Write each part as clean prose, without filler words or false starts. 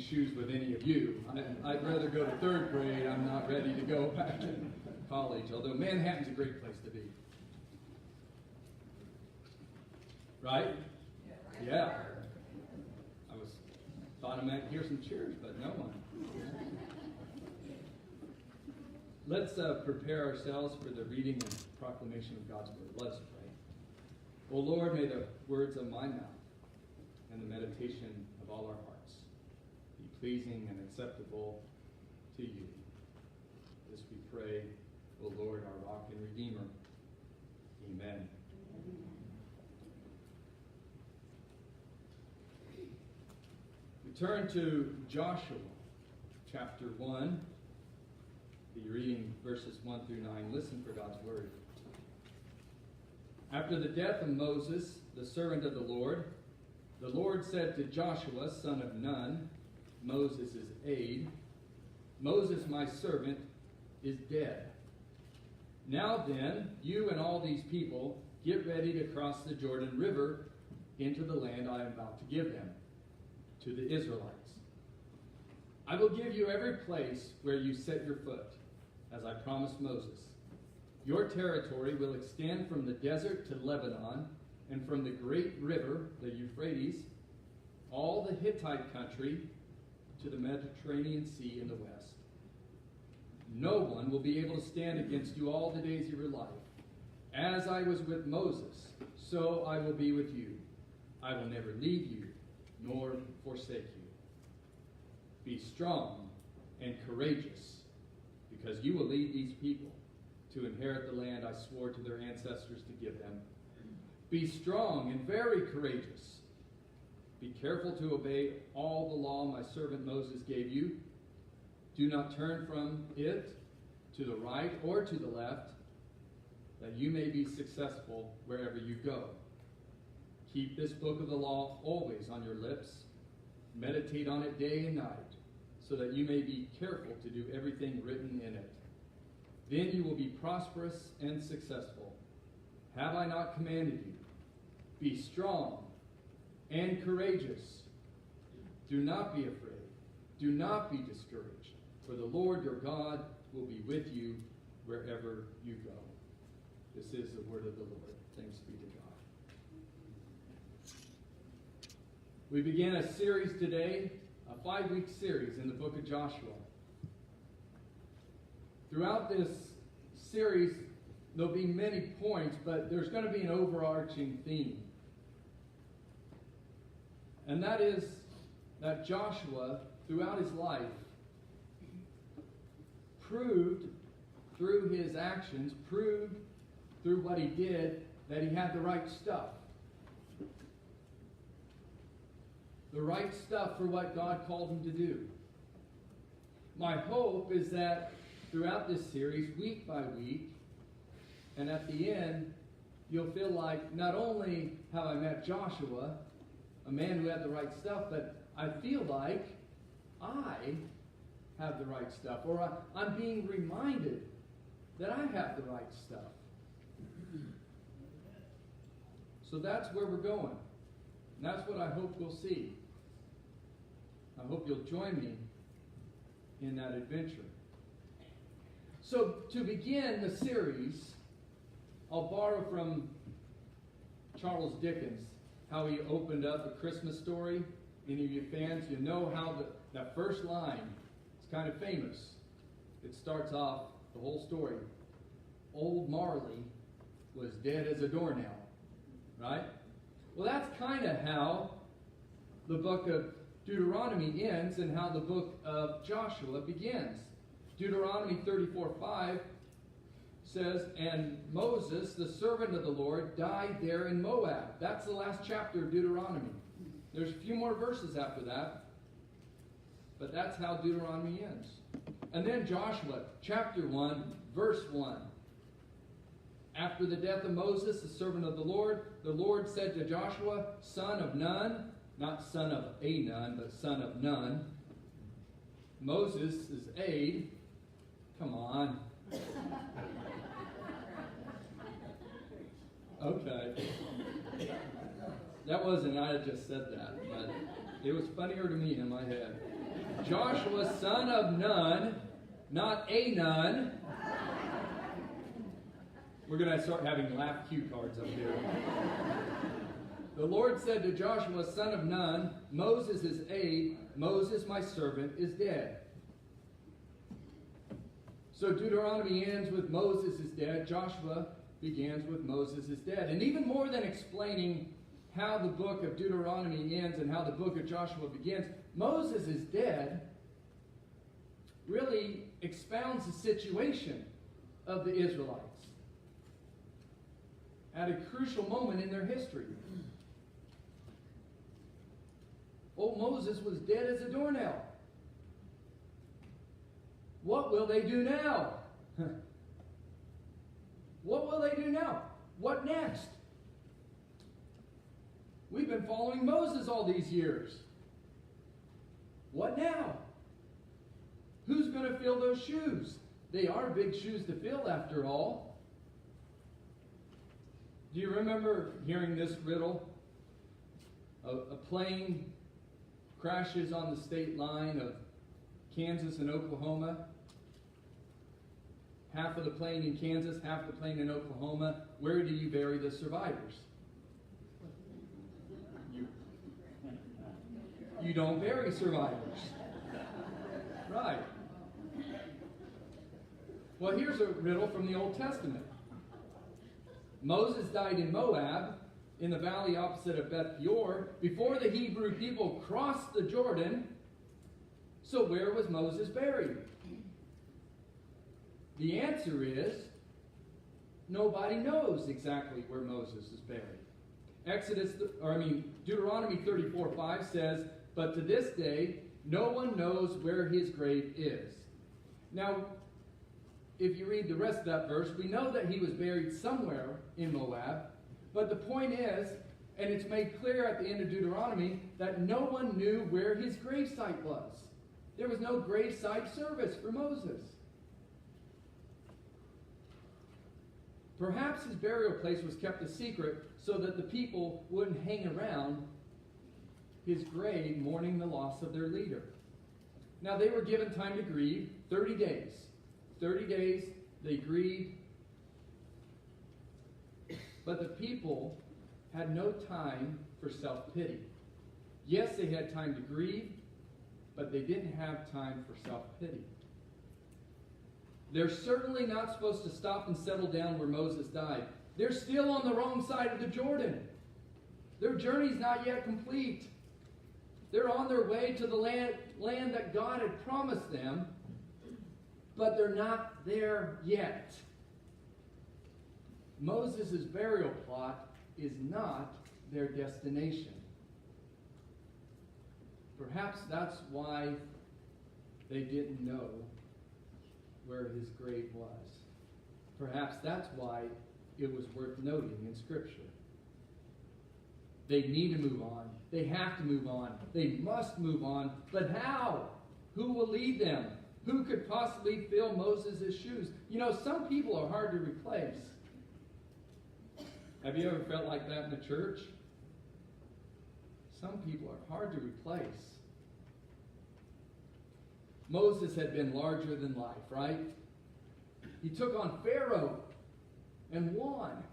shoes with any of you. I'd rather go to third grade. I'm not ready to go back to college, although Manhattan's a great place to be. Right? Yeah. Thought I might hear some cheers, but no one. Let's prepare ourselves for the reading and proclamation of God's word. Let us pray. O Lord, may the words of my mouth and the meditation of all our hearts be pleasing and acceptable to you. This we pray, O Lord, our rock and redeemer. Amen. We turn to Joshua, chapter 1. Be reading verses 1 through 9. Listen for God's word. After the death of Moses, the servant of the Lord said to Joshua, son of Nun, Moses' aide, Moses, my servant, is dead. Now then, you and all these people get ready to cross the Jordan River into the land I am about to give them, to the Israelites. I will give you every place where you set your foot, as I promised Moses. Your territory will extend from the desert to Lebanon, and from the great river, the Euphrates, all the Hittite country, to the Mediterranean Sea in the west. No one will be able to stand against you all the days of your life. As I was with Moses, so I will be with you. I will never leave you, nor forsake you. Be strong and courageous, because you will lead these people to inherit the land I swore to their ancestors to give them. Be strong and very courageous. Be careful to obey all the law my servant Moses gave you. Do not turn from it to the right or to the left, that you may be successful wherever you go. Keep this book of the law always on your lips. Meditate on it day and night, so that you may be careful to do everything written in it. Then you will be prosperous and successful. Have I not commanded you? Be strong and courageous. Do not be afraid. Do not be discouraged, for the Lord your God will be with you wherever you go. This is the word of the Lord. Thanks be to God. We begin a series today, a 5-week series in the book of Joshua. Throughout this series, there'll be many points, but there's going to be an overarching theme. And that is that Joshua, throughout his life, proved through his actions, proved through what he did, that he had the right stuff. The right stuff for what God called him to do. My hope is that throughout this series, week by week, and at the end, you'll feel like not only have I met Joshua, a man who had the right stuff, but I feel like I have the right stuff, or I'm being reminded that I have the right stuff. So that's where we're going. And that's what I hope we'll see. I hope you'll join me in that adventure. So to begin the series, I'll borrow from Charles Dickens, how he opened up A Christmas Story. Any of you fans, you know how that first line is kind of famous. It starts off the whole story. Old Marley was dead as a doornail, right? Well, that's kind of how the book of Deuteronomy ends and how the book of Joshua begins. Deuteronomy 34:5 says, and Moses, the servant of the Lord, died there in Moab. That's the last chapter of Deuteronomy. There's a few more verses after that, but that's how Deuteronomy ends. And then Joshua, chapter 1, verse 1. After the death of Moses, the servant of the Lord said to Joshua, son of Nun, not son of a nun, but son of Nun, Moses' aide. Come on. Okay. That wasn't, I just said that, but it was funnier to me in my head. Joshua, son of Nun, not a nun. We're going to start having laugh cue cards up here. The Lord said to Joshua, son of Nun, Moses' aide, Moses, my servant, is dead. So Deuteronomy ends with Moses is dead. Joshua begins with Moses is dead. And even more than explaining how the book of Deuteronomy ends and how the book of Joshua begins, Moses is dead really expounds the situation of the Israelites at a crucial moment in their history. Old Moses was dead as a doornail. What will they do now? What will they do now? What next? We've been following Moses all these years. What now? Who's going to fill those shoes? They are big shoes to fill, after all. Do you remember hearing this riddle? A plane crashes on the state line of Kansas and Oklahoma. Half of the plane in Kansas, half the plane in Oklahoma. Where do you bury the survivors? You don't bury survivors. Right. Well, here's a riddle from the Old Testament. Moses died in Moab, in the valley opposite of Beth Peor, before the Hebrew people crossed the Jordan. So where was Moses buried? The answer is, nobody knows exactly where Moses is buried. Deuteronomy 34:5 says, but to this day, no one knows where his grave is. Now, if you read the rest of that verse, we know that he was buried somewhere in Moab. But the point is, and it's made clear at the end of Deuteronomy, that no one knew where his gravesite was. There was no gravesite service for Moses. Perhaps his burial place was kept a secret so that the people wouldn't hang around his grave mourning the loss of their leader. Now, they were given time to grieve, 30 days. 30 days they grieved. But the people had no time for self-pity. Yes, they had time to grieve, but they didn't have time for self-pity. They're certainly not supposed to stop and settle down where Moses died. They're still on the wrong side of the Jordan. Their journey's not yet complete. They're on their way to the land that God had promised them, but they're not there yet. Moses' burial plot is not their destination. Perhaps that's why they didn't know where his grave was. Perhaps that's why it was worth noting in Scripture. They need to move on. They have to move on. They must move on. But how? Who will lead them? Who could possibly fill Moses' shoes? You know, some people are hard to replace. Have you ever felt like that in the church? Some people are hard to replace. Moses had been larger than life, right? He took on Pharaoh and won.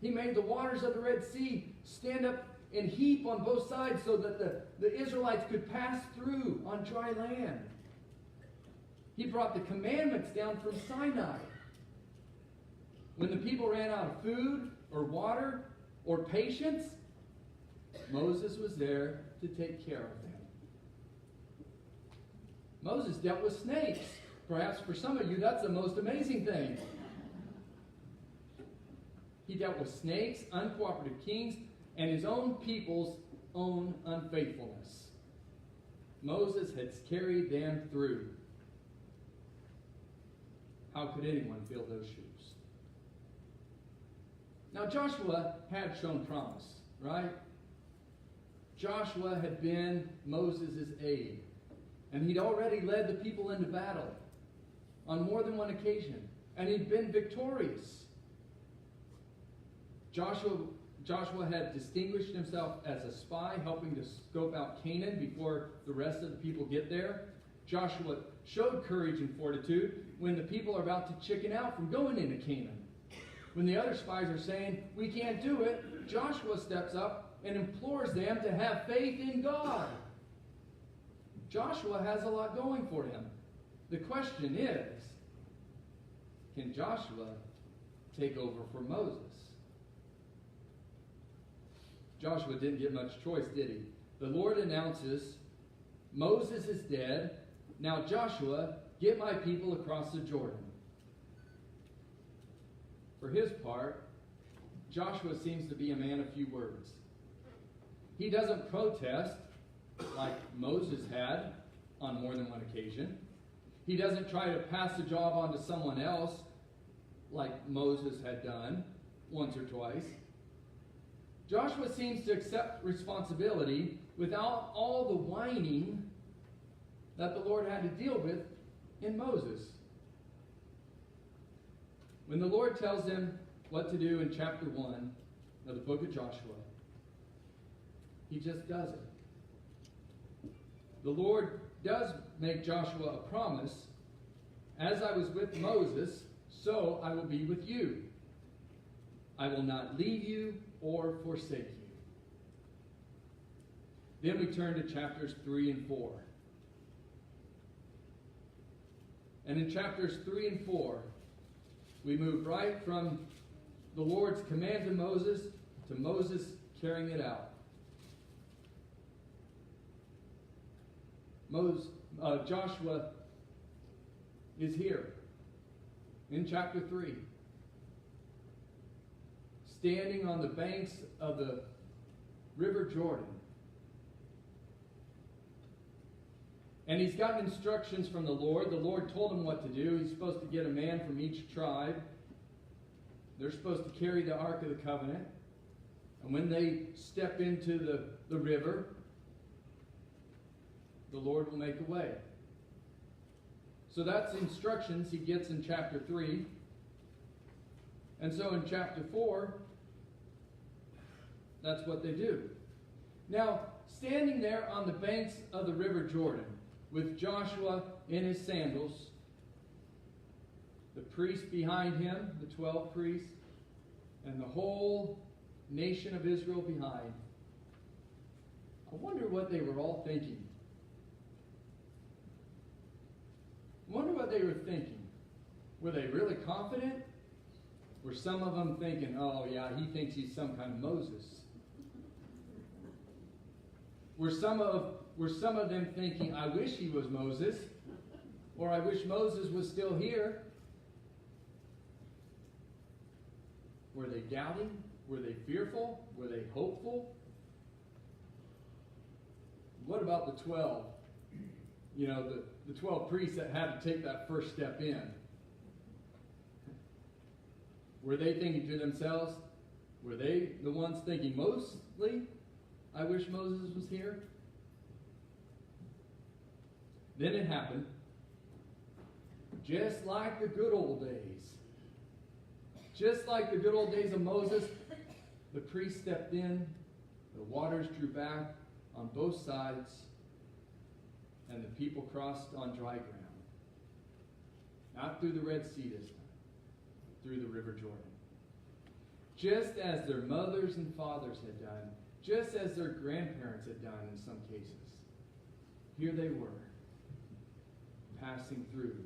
He made the waters of the Red Sea stand up and heap on both sides so that the Israelites could pass through on dry land. He brought the commandments down from Sinai. When the people ran out of food or water or patience, Moses was there to take care of them. Moses dealt with snakes. Perhaps for some of you, that's the most amazing thing. He dealt with snakes, uncooperative kings, and his own people's own unfaithfulness. Moses had carried them through. How could anyone fill those shoes? Now, Joshua had shown promise, right? Joshua had been Moses' aide, and he'd already led the people into battle on more than one occasion, and he'd been victorious. Joshua Joshua had distinguished himself as a spy, helping to scope out Canaan before the rest of the people get there. Joshua showed courage and fortitude when the people are about to chicken out from going into Canaan. When the other spies are saying, we can't do it, Joshua steps up and implores them to have faith in God. Joshua has a lot going for him. The question is, can Joshua take over for Moses? Joshua didn't get much choice, did he? The Lord announces, Moses is dead. Now Joshua, get my people across the Jordan. For his part, Joshua seems to be a man of few words. He doesn't protest like Moses had on more than one occasion. He doesn't try to pass the job on to someone else like Moses had done once or twice. Joshua seems to accept responsibility without all the whining that the Lord had to deal with in Moses. When the Lord tells him what to do in chapter 1 of the book of Joshua, he just does it. The Lord does make Joshua a promise. As I was with Moses, so I will be with you. I will not leave you or forsake you. Then we turn to chapters 3 and 4. And in chapters 3 and 4, we move right from the Lord's command to Moses carrying it out. Joshua is here in chapter 3, standing on the banks of the river Jordan. And he's gotten instructions from the Lord. The Lord told him what to do. He's supposed to get a man from each tribe. They're supposed to carry the Ark of the Covenant. And when they step into the river, the Lord will make a way. So that's the instructions he gets in chapter 3. And so in chapter 4, that's what they do. Now, standing there on the banks of the river Jordan, with Joshua in his sandals, the priests behind him, the 12 priests, and the whole nation of Israel behind, I wonder what they were all thinking. I wonder what they were thinking. Were they really confident? Were some of them thinking, oh yeah, he thinks he's some kind of Moses? Were some of them thinking, I wish he was Moses, or I wish Moses was still here? Were they doubting? Were they fearful? Were they hopeful? What about the 12? You know, the 12 priests that had to take that first step in. Were they thinking to themselves, were they the ones thinking mostly, I wish Moses was here? Then it happened, just like the good old days. Just like the good old days of Moses, the priest stepped in, the waters drew back on both sides, and the people crossed on dry ground. Not through the Red Sea this time, through the River Jordan. Just as their mothers and fathers had done, just as their grandparents had done in some cases. Here they were, passing through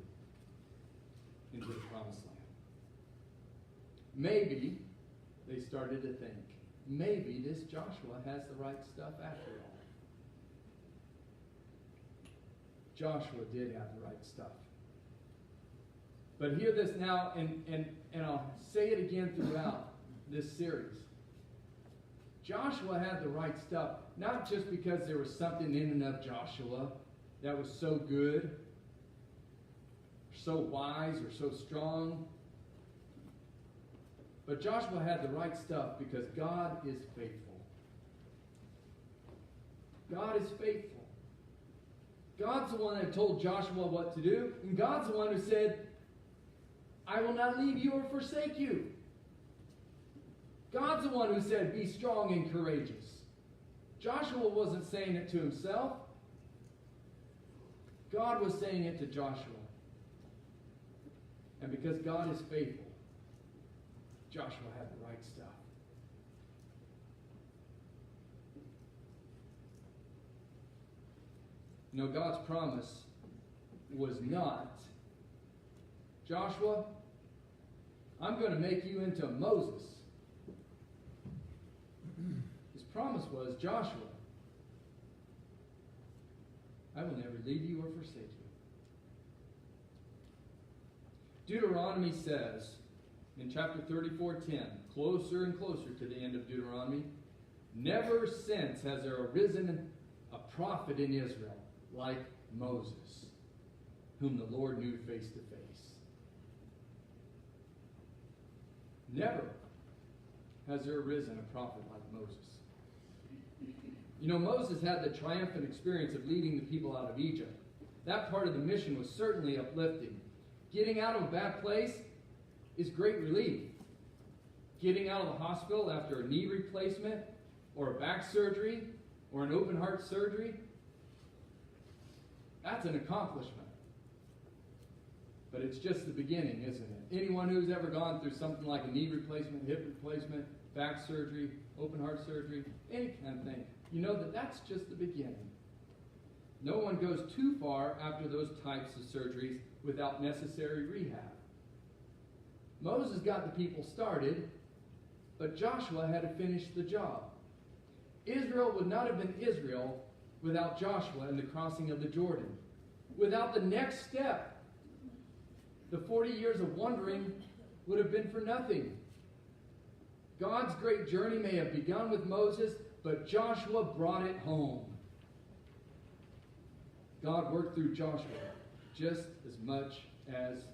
into the promised land. Maybe they started to think, maybe this Joshua has the right stuff after all. Joshua did have the right stuff. But hear this now, and I'll say it again throughout this series. Joshua had the right stuff, not just because there was something in and of Joshua that was so good, so wise, or so strong. But Joshua had the right stuff because God is faithful. God is faithful. God's the one that told Joshua what to do, and God's the one who said, I will not leave you or forsake you. God's the one who said, be strong and courageous. Joshua wasn't saying it to himself. God was saying it to Joshua. And because God is faithful, Joshua had the right stuff. You know, God's promise was not, Joshua, I'm going to make you into Moses. His promise was, Joshua, I will never leave you or forsake you. Deuteronomy says, in chapter 34:10, closer and closer to the end of Deuteronomy, never since has there arisen a prophet in Israel like Moses, whom the Lord knew face to face. Never has there arisen a prophet like Moses. You know, Moses had the triumphant experience of leading the people out of Egypt. That part of the mission was certainly uplifting. Getting out of a bad place is great relief. Getting out of the hospital after a knee replacement or a back surgery or an open heart surgery, that's an accomplishment. But it's just the beginning, isn't it? Anyone who's ever gone through something like a knee replacement, hip replacement, back surgery, open heart surgery, any kind of thing, you know that that's just the beginning. No one goes too far after those types of surgeries without necessary rehab. Moses got the people started, but Joshua had to finish the job. Israel would not have been Israel without Joshua and the crossing of the Jordan. Without the next step, the 40 years of wandering would have been for nothing. God's great journey may have begun with Moses, but Joshua brought it home. God worked through Joshua just as much as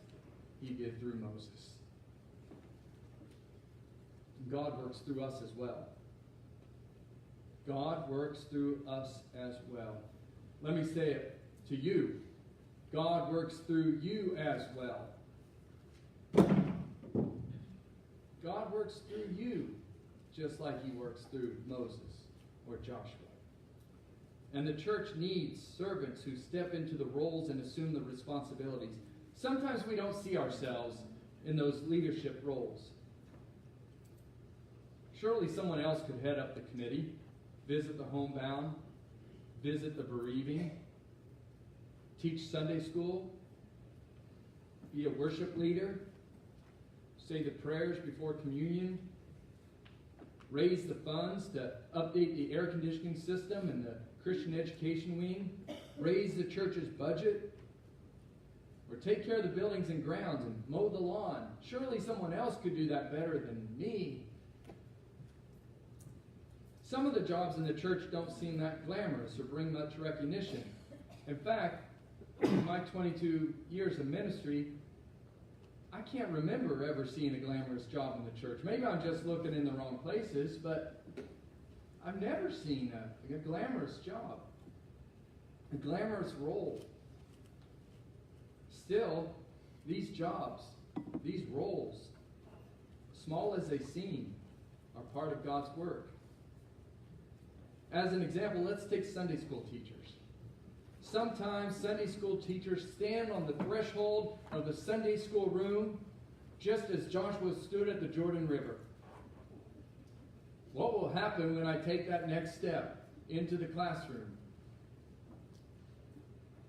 he did through Moses. God works through us as well. God works through us as well. Let me say it to you. God works through you as well. God works through you just like he works through Moses or Joshua. And the church needs servants who step into the roles and assume the responsibilities. Sometimes we don't see ourselves in those leadership roles. Surely someone else could head up the committee, visit the homebound, visit the bereaving, teach Sunday school, be a worship leader, say the prayers before communion, raise the funds to update the air conditioning system and the Christian education wing, raise the church's budget, or take care of the buildings and grounds and mow the lawn. Surely someone else could do that better than me. Some of the jobs in the church don't seem that glamorous or bring much recognition. In fact, in my 22 years of ministry, I can't remember ever seeing a glamorous job in the church. Maybe I'm just looking in the wrong places, but I've never seen a glamorous job, a glamorous role. Still, these jobs, these roles, small as they seem, are part of God's work. As an example, let's take Sunday school teachers. Sometimes Sunday school teachers stand on the threshold of the Sunday school room just as Joshua stood at the Jordan River. What will happen when I take that next step into the classroom?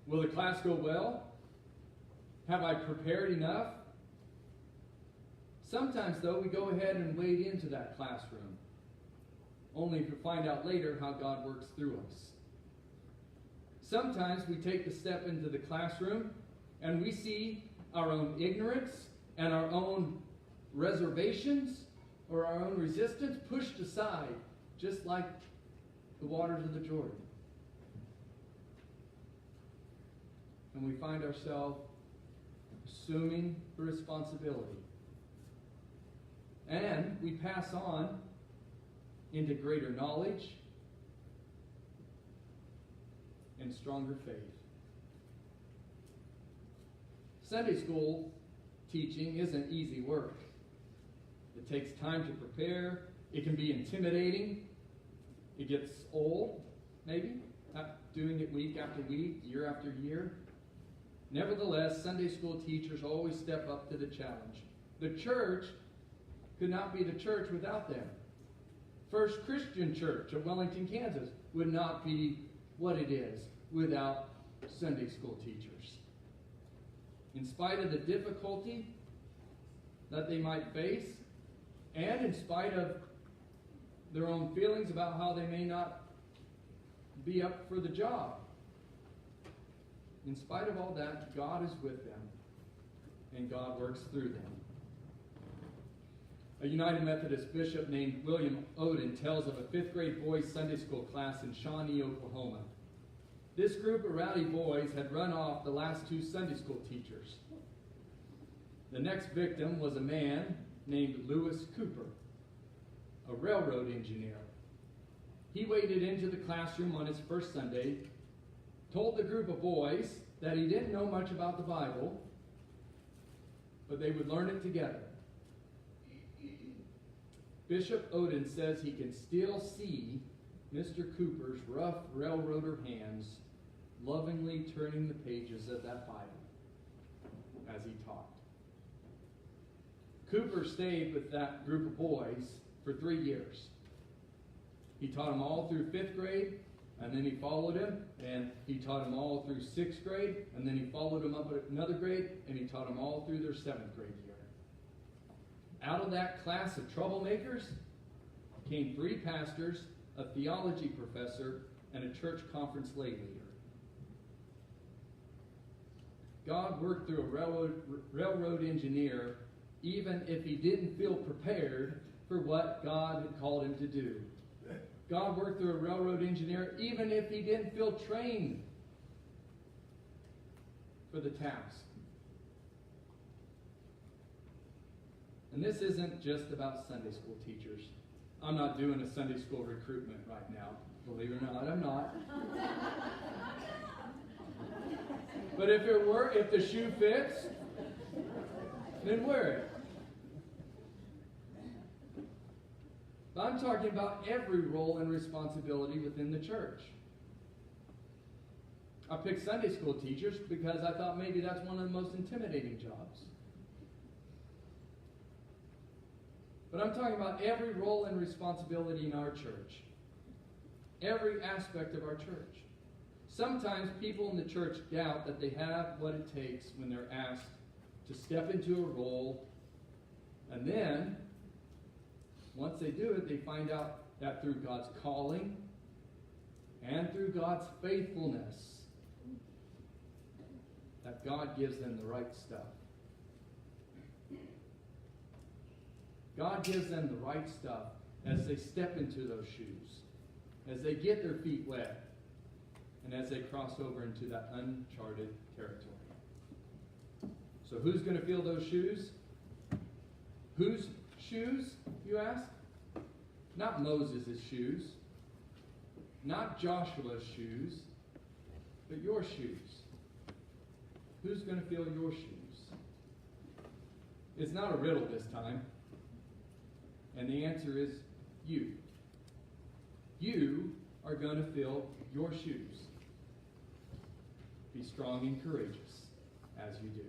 Will the class go well? Have I prepared enough? Sometimes, though, we go ahead and wade into that classroom, only to find out later how God works through us. Sometimes we take the step into the classroom and we see our own ignorance and our own reservations or our own resistance pushed aside, just like the waters of the Jordan. And we find ourselves assuming the responsibility. And we pass on into greater knowledge and stronger faith. Sunday school teaching isn't easy work. It takes time to prepare, It can be intimidating. It gets old, maybe, not doing it week after week, year after year. Nevertheless, Sunday school teachers always step up to the challenge. The church could not be the church without them. First Christian Church of Wellington, Kansas would not be what it is without Sunday school teachers. In spite of the difficulty that they might face, and in spite of their own feelings about how they may not be up for the job, in spite of all that, God is with them, and God works through them. A United Methodist bishop named William Oden tells of a 5th grade boys' Sunday school class in Shawnee, Oklahoma. This group of rowdy boys had run off the last 2 Sunday school teachers. The next victim was a man named Lewis Cooper, a railroad engineer. He waded into the classroom on his first Sunday, told the group of boys that he didn't know much about the Bible, but they would learn it together. Bishop Oden says he can still see Mr. Cooper's rough railroader hands lovingly turning the pages of that Bible as he taught. Cooper stayed with that group of boys for 3 years. He taught them all through 5th grade, and then he followed him, and he taught them all through 6th grade, and then he followed them up at another grade, and he taught them all through their 7th grade year. Out of that class of troublemakers came 3 pastors, a theology professor, and a church conference lay leader. God worked through a railroad engineer even if he didn't feel prepared for what God had called him to do. God worked through a railroad engineer even if he didn't feel trained for the task. And this isn't just about Sunday school teachers. I'm not doing a Sunday school recruitment right now. Believe it or not, I'm not. But if the shoe fits, then wear it. But I'm talking about every role and responsibility within the church. I picked Sunday school teachers because I thought maybe that's one of the most intimidating jobs. But I'm talking about every role and responsibility in our church. Every aspect of our church. Sometimes people in the church doubt that they have what it takes when they're asked to step into a role, and then once they do it, they find out that through God's calling and through God's faithfulness, that God gives them the right stuff. God gives them the right stuff as they step into those shoes, as they get their feet wet, and as they cross over into that uncharted territory. So who's going to fill those shoes? Whose shoes, you ask? Not Moses' shoes, not Joshua's shoes, but your shoes. Who's going to fill your shoes? It's not a riddle this time. And the answer is you. You are going to fill your shoes. Be strong and courageous as you do.